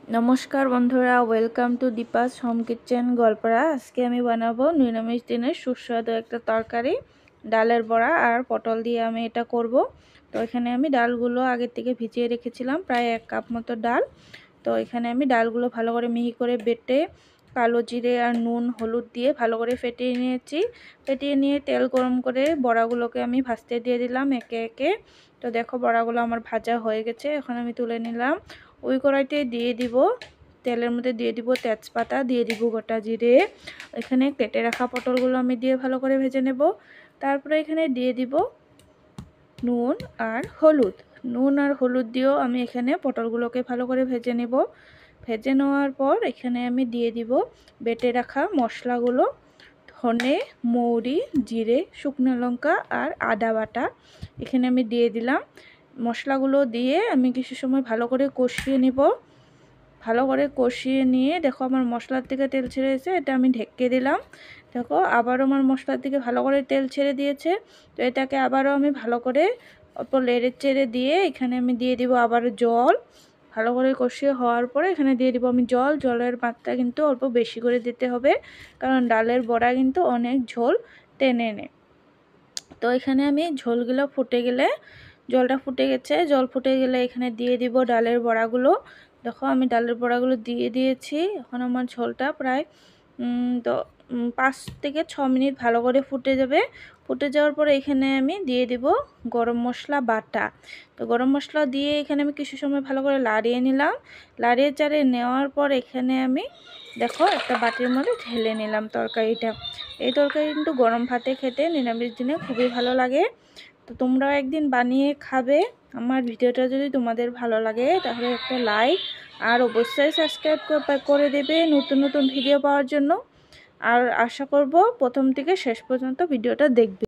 नमस्कार बंधुरा welcome to Deepa's home kitchen गलपाड़ा। आज के आमी बानाबो निरामिष दिने सुस्वादु एकटा तरकारी डालेर बड़ा और पटल दिए आमी एटा करब। तो एखाने आमी डालगुलो आगे थेके भिजिए रेखेछिलाम प्राय 1 काप मतो डाल। तो एखाने आमी डालगुलो भालो करे मिहि करे बेटे कालो जिरे और नुन हलुद दिए भालो करे फेटिए निয়েছি। फेटिए निয়ে तेल गरम करे बड़ागुलोके आमी भाजते दिए दिलाम एके एके। तो देखो बड़ागुलो आमार भाजा हये गेছে, এখন আমি তুলে নিলাম। ওই কড়াইতে দিয়ে দিব তেলের মধ্যে দিয়ে দিব তেজপাতা, দিয়ে দিব গোটা জিরে, এখানে কেটে রাখা পটলগুলো আমি দিয়ে ভালো করে ভেজে নেব। তারপরে এখানে দিয়ে দিব নুন আর হলুদ। নুন আর হলুদ দিয়েও আমি এখানে পটলগুলোকে ভালো করে ভেজে নেব। ভেজে নেওয়ার পর এখানে আমি দিয়ে দিব বেটে রাখা মশলাগুলো, ধনে, মৌরি, জিরে, শুকনো লঙ্কা আর আদা বাটা এখানে আমি দিয়ে দিলাম। মশলাগুলো দিয়ে আমি কিছু সময় ভালো করে কষিয়ে নিব। ভালো করে কষিয়ে নিয়ে দেখো আমার মশলার থেকে তেল ছেড়ে এসে এটা আমি ঢেকে দিলাম। দেখো আবারও আমার মশলার থেকে ভালো করে তেল ছেড়ে দিয়েছে। তো এটাকে আবারও আমি ভালো করে অল্প নেড়ে চেড়ে দিয়ে এখানে আমি দিয়ে দিব আবারও জল। ভালো করে কষিয়ে হওয়ার পরে এখানে দিয়ে দিব আমি জল। জলের মাত্রা কিন্তু অল্প বেশি করে দিতে হবে, কারণ ডালের বড়া কিন্তু অনেক ঝোল টেনে নেয়। তো এখানে আমি ঝোলগুলো ফুটে গেলে, জলটা ফুটে গেছে, জল ফুটে গেলে এখানে দিয়ে দিব ডালের বড়াগুলো। দেখো আমি ডালের বড়াগুলো দিয়ে দিয়েছি। এখন আমার ঝোলটা প্রায় 5 থেকে 6 মিনিট ভালো করে ফুটে যাবে। ফুটে যাওয়ার পরে এখানে আমি দিয়ে দিব গরম মশলা বাটা। তো গরম মশলা দিয়ে এখানে আমি কিছু সময় ভালো করে লাড়িয়ে নিলাম। লাড়িয়ে চাড়িয়ে নেওয়ার পর এখানে আমি দেখো একটা বাটির মধ্যে ঢেলে নিলাম তরকারিটা। এই তরকারি কিন্তু গরম ভাতে খেতে নিরামিষ দিনে খুবই ভালো লাগে। তো তোমরাও একদিন বানিয়ে খাবে। আমার ভিডিওটা যদি তোমাদের ভালো লাগে তাহলে একটা লাইক আর অবশ্যই সাবস্ক্রাইব করে দেবে নতুন নতুন ভিডিও পাওয়ার জন্য। আর আশা করব প্রথম থেকে শেষ পর্যন্ত ভিডিওটা দেখবে।